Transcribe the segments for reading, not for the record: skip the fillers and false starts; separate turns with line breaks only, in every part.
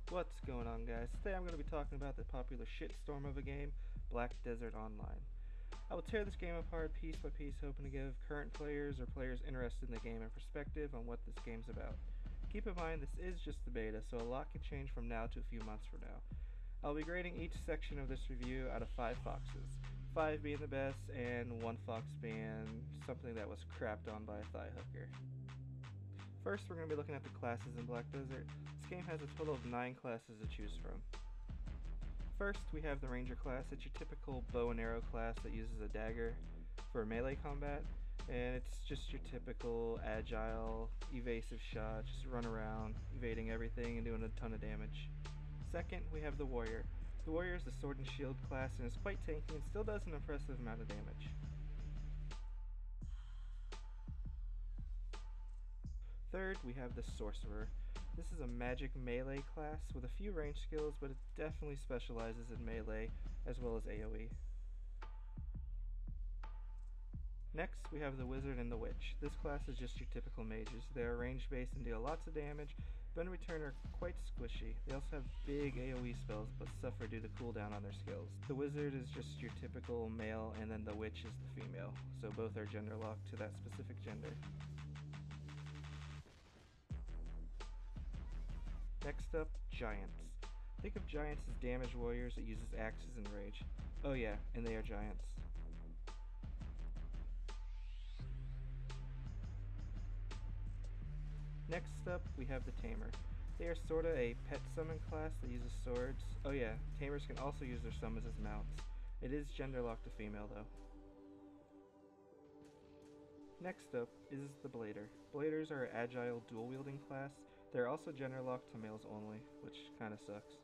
What's going on, guys? Today I'm going to be talking about the popular shitstorm of a game, BlackDesertOnline. I will tear this game apart piece by piece, hoping to give current players or players interested in the game a perspective on what this game's about. Keep in mind this is just the beta, so a lot can change from now to a few months from now. I'll be grading each section of this review out of 5 foxes, 5 being the best and 1 fox being something that was crapped on by a thigh hooker. First, we're going to be looking at the classes in Black Desert. This game has a total of 9 classes to choose from. First, we have the Ranger class. It's your typical bow and arrow class that uses a dagger for melee combat, and it's just your typical agile, evasive shot, just run around, evading everything and doing a ton of damage. Second, we have the Warrior. The Warrior is the sword and shield class and is quite tanky and still does an impressive amount of damage. Third, we have the Sorcerer. This is a magic melee class with a few range skills, but it definitely specializes in melee as well as AoE. Next, we have the Wizard and the Witch. This class is just your typical mages. They are range based and deal lots of damage, but in return are quite squishy. They also have big AoE spells, but suffer due to cooldown on their skills. The Wizard is just your typical male, and then the Witch is the female, so both are gender locked to that specific gender. Next up, Giants. Think of Giants as damage warriors that uses axes and rage. Oh yeah, and they are giants. Next up, we have the Tamer. They are sorta a pet summon class that uses swords. Oh yeah, Tamers can also use their summons as mounts. It is gender locked to female though. Next up is the Blader. Bladers are an agile dual wielding class. They're also gender locked to males only, which kinda sucks.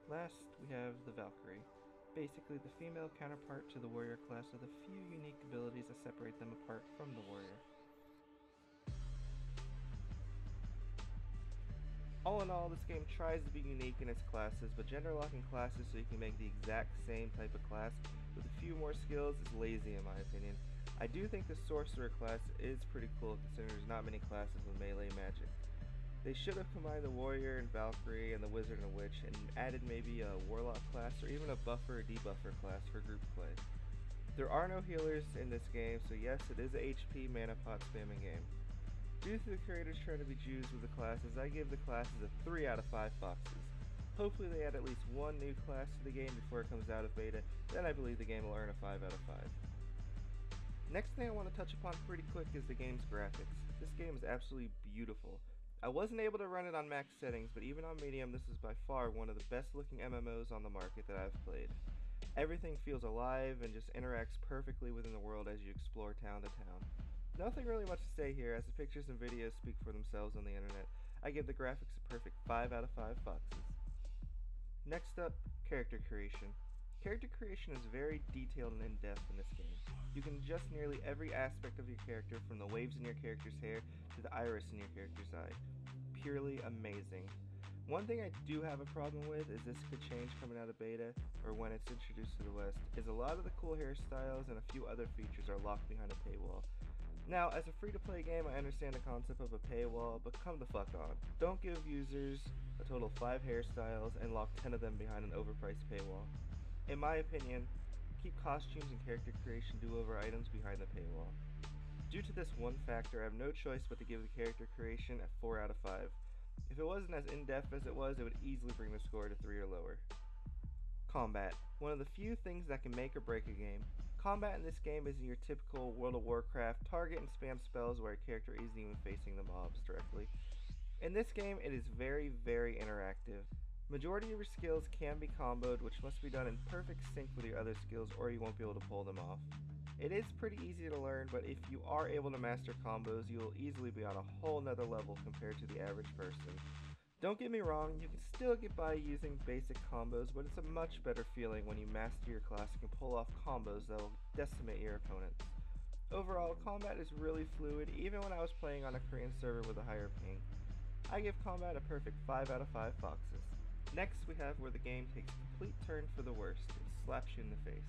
Last, we have the Valkyrie. Basically the female counterpart to the warrior class with a few unique abilities that separate them apart from the warrior. All in all, this game tries to be unique in its classes, but gender locking classes so you can make the exact same type of class with a few more skills is lazy in my opinion. I do think the Sorcerer class is pretty cool considering there's not many classes with melee magic. They should have combined the Warrior and Valkyrie and the Wizard and Witch and added maybe a Warlock class or even a Buffer or Debuffer class for group play. There are no healers in this game, so yes, it is a HP mana pot spamming game. Due to the creators trying to be Jews with the classes, I give the classes a 3 out of 5 foxes. Hopefully they add at least one new class to the game before it comes out of beta, then I believe the game will earn a 5 out of 5. Next thing I want to touch upon pretty quick is the game's graphics. This game is absolutely beautiful. I wasn't able to run it on max settings, but even on medium this is by far one of the best looking MMOs on the market that I've played. Everything feels alive and just interacts perfectly within the world as you explore town to town. Nothing really much to say here as the pictures and videos speak for themselves on the internet. I give the graphics a perfect 5 out of 5 foxes. Next up, character creation. Character creation is very detailed and in-depth in this game. You can adjust nearly every aspect of your character from the waves in your character's hair to the iris in your character's eye. Purely amazing. One thing I do have a problem with is this could change coming out of beta or when it's introduced to the West, is a lot of the cool hairstyles and a few other features are locked behind a paywall. Now, as a free-to-play game, I understand the concept of a paywall, but come the fuck on. Don't give users a total of 5 hairstyles and lock 10 of them behind an overpriced paywall. In my opinion, keep costumes and character creation do-over items behind the paywall. Due to this one factor, I have no choice but to give the character creation a 4 out of 5. If it wasn't as in-depth as it would easily bring the score to 3 or lower. Combat. One of the few things that can make or break a game. Combat in this game isn't your typical World of Warcraft target and spam spells where a character isn't even facing the mobs directly. In this game, it is very, very interactive. Majority of your skills can be comboed, which must be done in perfect sync with your other skills or you won't be able to pull them off. It is pretty easy to learn, but if you are able to master combos, you will easily be on a whole nother level compared to the average person. Don't get me wrong, you can still get by using basic combos, but it's a much better feeling when you master your class and can pull off combos that will decimate your opponents. Overall, combat is really fluid, even when I was playing on a Korean server with a higher ping. I give combat a perfect 5 out of 5 foxes. Next we have where the game takes a complete turn for the worst and slaps you in the face.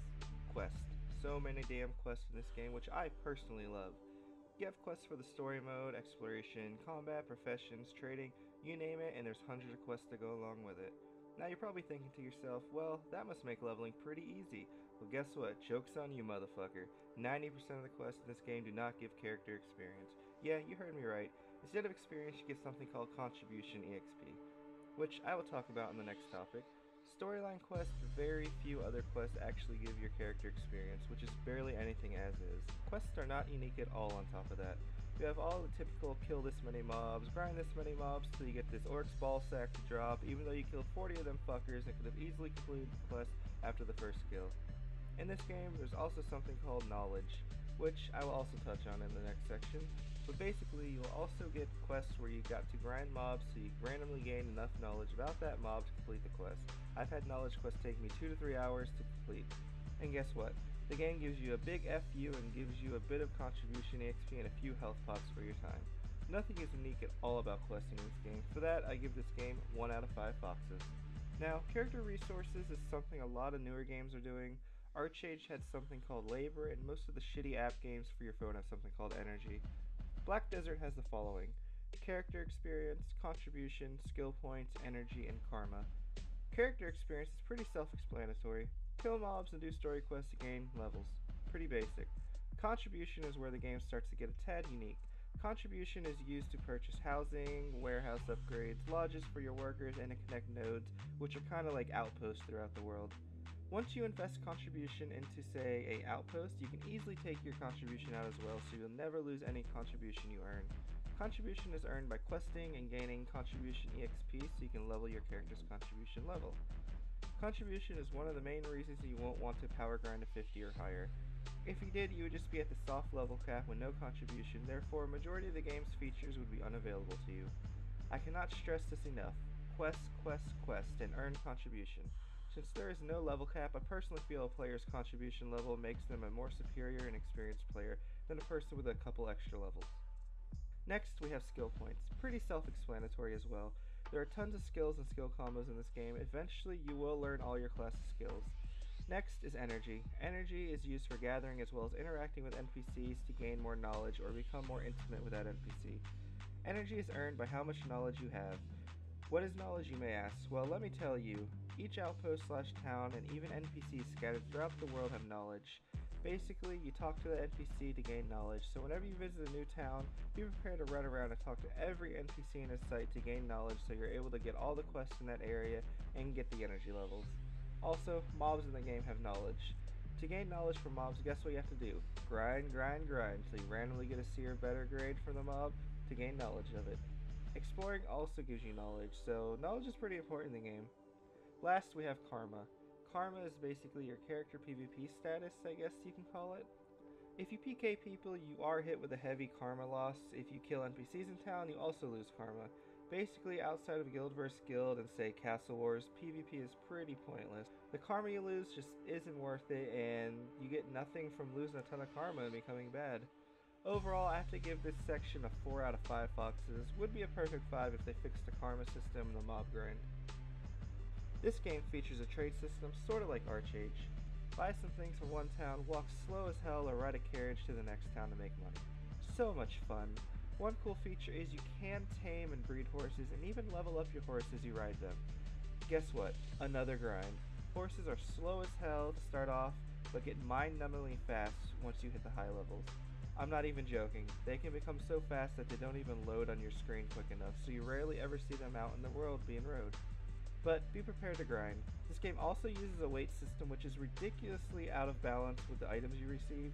Quest. So many damn quests in this game, which I personally love. You have quests for the story mode, exploration, combat, professions, trading, you name it, and there's hundreds of quests to go along with it. Now you're probably thinking to yourself, well, that must make leveling pretty easy. Well, guess what? Joke's on you, motherfucker. 90% of the quests in this game do not give character experience. Yeah, you heard me right. Instead of experience, you get something called Contribution EXP, which I will talk about in the next topic. Storyline quests, very few other quests actually give your character experience, which is barely anything as is. Quests are not unique at all on top of that. You have all the typical kill this many mobs, grind this many mobs till you get this Orc's ball sack to drop, even though you killed 40 of them fuckers and could have easily completed the quest after the first kill. In this game, there's also something called knowledge, which I will also touch on in the next section. But basically, you'll also get quests where you got to grind mobs so you randomly gain enough knowledge about that mob to complete the quest. I've had knowledge quests take me 2 to 3 hours to complete. And guess what? The game gives you a big FU and gives you a bit of contribution EXP and a few health pots for your time. Nothing is unique at all about questing in this game. For that, I give this game 1 out of 5 foxes. Now, character resources is something a lot of newer games are doing. ArcheAge had something called labor, and most of the shitty app games for your phone have something called energy. Black Desert has the following: character experience, contribution, skill points, energy, and karma. Character experience is pretty self-explanatory. Kill mobs and do story quests to gain levels. Pretty basic. Contribution is where the game starts to get a tad unique. Contribution is used to purchase housing, warehouse upgrades, lodges for your workers, and to connect nodes, which are kind of like outposts throughout the world. Once you invest contribution into, say, a outpost, you can easily take your contribution out as well, so you'll never lose any contribution you earn. Contribution is earned by questing and gaining contribution EXP so you can level your character's contribution level. Contribution is one of the main reasons you won't want to power grind to 50 or higher. If you did, you would just be at the soft level cap with no contribution, therefore a majority of the game's features would be unavailable to you. I cannot stress this enough. Quest, quest, quest, and earn contribution. Since there is no level cap, I personally feel a player's contribution level makes them a more superior and experienced player than a person with a couple extra levels. Next, we have skill points. Pretty self-explanatory as well. There are tons of skills and skill combos in this game. Eventually, you will learn all your class's skills. Next is energy. Energy is used for gathering as well as interacting with NPCs to gain more knowledge or become more intimate with that NPC. Energy is earned by how much knowledge you have. What is knowledge, you may ask? Well, let me tell you. Each outpost/town and even NPCs scattered throughout the world have knowledge. Basically, you talk to the NPC to gain knowledge, so whenever you visit a new town, be prepared to run around and talk to every NPC in a site to gain knowledge so you're able to get all the quests in that area and get the energy levels. Also, mobs in the game have knowledge. To gain knowledge from mobs, guess what you have to do? Grind, grind, grind, till you randomly get a C or better grade from the mob to gain knowledge of it. Exploring also gives you knowledge, so knowledge is pretty important in the game. Last, we have karma. Karma is basically your character PvP status, I guess you can call it. If you PK people, you are hit with a heavy karma loss. If you kill NPCs in town, you also lose karma. Basically, outside of guild vs guild and say Castle Wars, PvP is pretty pointless. The karma you lose just isn't worth it, and you get nothing from losing a ton of karma and becoming bad. Overall, I have to give this section a 4 out of 5 foxes. Would be a perfect 5 if they fixed the karma system and the mob grind. This game features a trade system sorta like ArcheAge. Buy some things from one town, walk slow as hell, or ride a carriage to the next town to make money. So much fun. One cool feature is you can tame and breed horses and even level up your horse as you ride them. Guess what? Another grind. Horses are slow as hell to start off, but get mind-numbingly fast once you hit the high levels. I'm not even joking. They can become so fast that they don't even load on your screen quick enough, so you rarely ever see them out in the world being rode. But be prepared to grind. This game also uses a weight system which is ridiculously out of balance with the items you receive.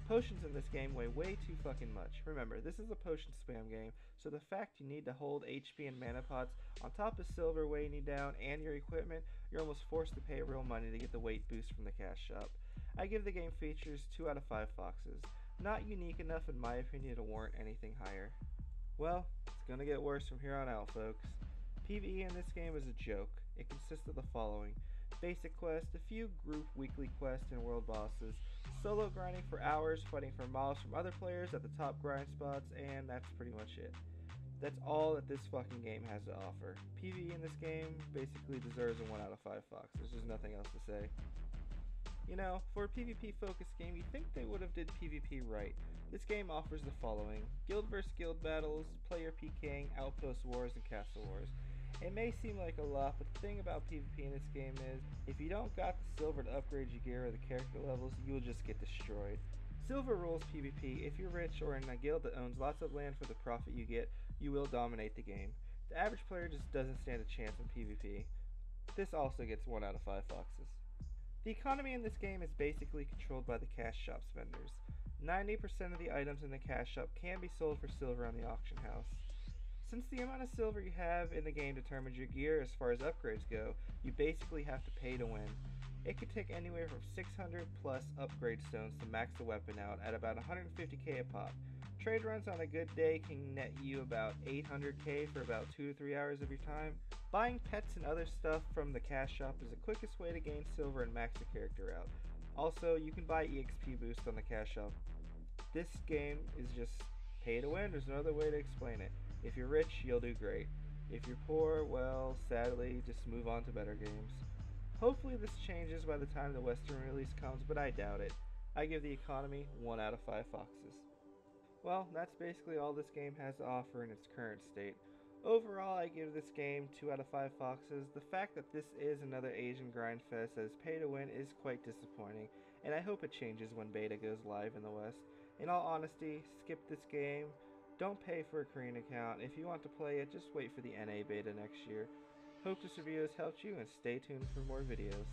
Potions in this game weigh way too fucking much. Remember, this is a potion spam game, so the fact you need to hold HP and mana pots on top of silver weighing you down and your equipment, you're almost forced to pay real money to get the weight boost from the cash shop. I give the game features 2 out of 5 foxes. Not unique enough in my opinion to warrant anything higher. Well, it's gonna get worse from here on out, folks. PvE in this game is a joke. It consists of the following: basic quests, a few group weekly quests and world bosses, solo grinding for hours, fighting for mobs from other players at the top grind spots, and that's pretty much it. That's all that this fucking game has to offer. PvE in this game basically deserves a 1 out of 5 foxes. There's nothing else to say. You know, for a PvP focused game, you'd think they would have did PvP right. This game offers the following: guild vs guild battles, player PKing, outpost wars, and castle wars. It may seem like a lot, but the thing about PvP in this game is, if you don't got the silver to upgrade your gear or the character levels, you will just get destroyed. Silver rules PvP. If you're rich or in a guild that owns lots of land for the profit you get, you will dominate the game. The average player just doesn't stand a chance in PvP. This also gets 1 out of 5 foxes. The economy in this game is basically controlled by the cash shop's vendors. 90% of the items in the cash shop can be sold for silver on the auction house. Since the amount of silver you have in the game determines your gear as far as upgrades go, you basically have to pay to win. It could take anywhere from 600 plus upgrade stones to max the weapon out at about 150k a pop. Trade runs on a good day can net you about 800k for about 2 to 3 hours of your time. Buying pets and other stuff from the cash shop is the quickest way to gain silver and max a character out. Also, you can buy EXP boost on the cash shop. This game is just pay to win. There's no other way to explain it. If you're rich, you'll do great. If you're poor, well, sadly, just move on to better games. Hopefully this changes by the time the Western release comes, but I doubt it. I give the economy 1 out of 5 foxes. Well, that's basically all this game has to offer in its current state. Overall, I give this game 2 out of 5 foxes. The fact that this is another Asian grind fest that is pay to win is quite disappointing, and I hope it changes when beta goes live in the West. In all honesty, skip this game. Don't pay for a Korean account. If you want to play it, just wait for the NA beta next year. Hope this review has helped you, and stay tuned for more videos.